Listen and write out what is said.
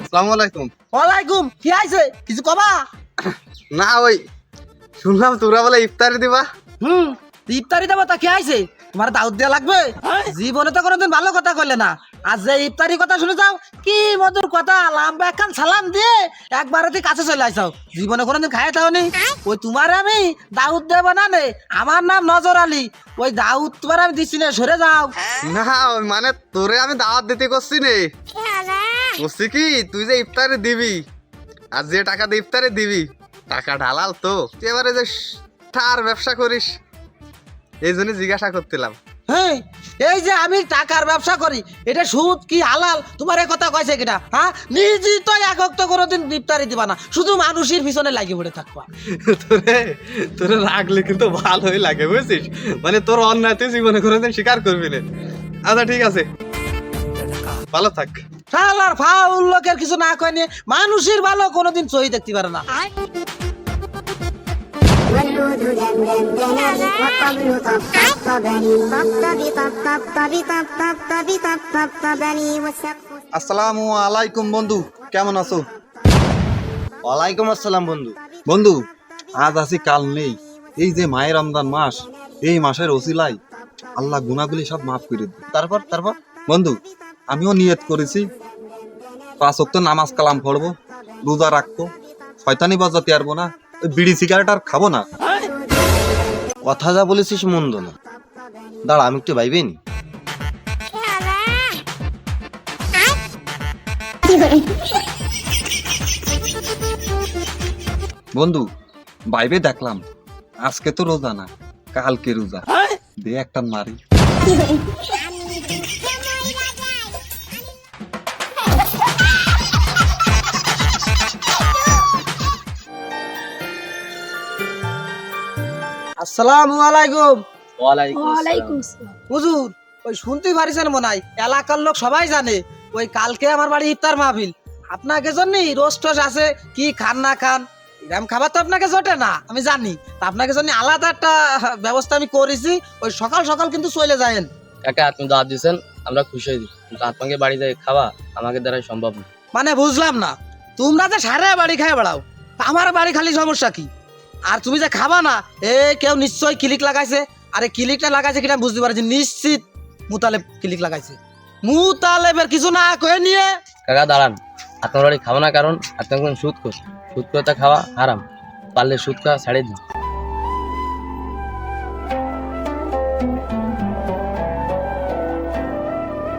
আসসালামু আলাইকুম। ওয়ালাইকুম, কি আইছে কিছু কবা? না ওই শুনলাম তোরা বলে ইফতারি দিবা। ইফতারি দেবো তা কি আইছে? তোমার দাউদ দেওয়া লাগবে? জীবনে তো কোনোদিন ভালো কথা কইলে না, আর যে ইফতারি কথা শুনে যাও কি মধুর কথা, লাম্বা একখান সালাম দিয়ে একবারেতে কাছে চলে আইসাও। জীবনে কোনোদিন খাই তাওনি। ওই তোমার আমি দাউদ দেব না নে, আমার নাম নজর আলী। ওই দাউদ তোমার আমি দিচ্ছি না, সরে যাও। না ওই মানে তোরে আমি দাওয়াত দিতে করছি নে, বলছি কি তুই যে ইফতারি দিবি আর যে টাকা দিয়ে ইফতারি দিবি টাকা ঢালাল তো, তুই এবারে যে তার ব্যবসা করিস এই জন্য জিজ্ঞাসা করছিলাম। হ্যাঁ, এই যে আমি টাকার ব্যবসা করি, এটা সুদ কি হালাল তোমার এই কথা কইছে কিনা? হ্যাঁ, নিজে তো একক তো কোনোদিন ইফতারি দিবা না, শুধু মানুষের পিছনে লাগি পড়ে থাকবা। তোরে তোরে রাখলে কিন্তু ভালোই লাগে বুঝছিস, মানে তোর অন্যায় তুই জীবনে কোনোদিন স্বীকার করবি না। আচ্ছা ঠিক আছে, ভালো থাক। শালার ফাউল লোকের কিছু না কয় নিয়ে মানুষের ভালো কোনোদিন সহি দেখতে পারে না। আসসালামু আলাইকুম বন্ধু, কেমন আছো? ওয়ালাইকুম আসসালাম বন্ধু। বন্ধু আজ আছি কাল নেই, এই যে মায়ের রমজান মাস, এই মাসের ওসিলায় আল্লাহ গুনাহগুলি সব মাফ করে দিই। তারপর তারপর বন্ধু আমিও নিয়ত করেছি 5 ওয়াক্ত নামাজ কালাম পড়বো, রোজা রাখবো, শয়তানি বাজাতে পারবো না, ওই বিড়ি সিগারেট আর খাবো না। কথা যা বলেছিস মন্দ না, দাঁড়া আমি একটু ভাইবেনি। বন্ধু বাইবে দেখলাম আজকে তো রোজা না, কালকে রোজা, দে একটা মারি। আসসালামু আলাইকুম। ওয়ালাইকুম হুজুর, ওই শুনতেই পারিছেন মনে হয়, এলাকার লোক সবাই জানে ওই কালকে আমার বাড়ি ইফতার মাহফিল। আপনাকে জন্যই রোস্ট টোস্ট আছে, কি খান না খান এরকম খাবার তো আপনাকে জোটে না আমি জানি, তা আপনাকে জন্য আলাদা একটা ব্যবস্থা আমি করেছি। ওই সকাল সকাল কিন্তু চলে যায়েন। কাকা আপনি দাওয়াত দিয়েছেন, আমরা খুশি হয়ে দিই, কিন্তু আপনাকে বাড়ি যাই খাওয়া আমাকে দ্বারা সম্ভব না। মানে বুঝলাম না, তোমরা যে সারা বাড়ি খায় বেড়াও, আমার বাড়ি খালি সমস্যা কি? আর তুমি যে খাবা না, কেউ নিশ্চয়ই ক্লিক লাগাইছে। আরে ক্লিকটা লাগাইছে কিনা বুঝতে পারছি, নিশ্চিত মুতালেব ক্লিক লাগাইছে। মুতালেবের কিছু না কয়ে নিয়ে কাকা দাঁড়ান, আপনার বাড়ি খাবো না কারণ আপনি একজন সুদ করে তা খাওয়া হারাম, পারলে সুদ খাওয়া ছাড়িয়ে দিন।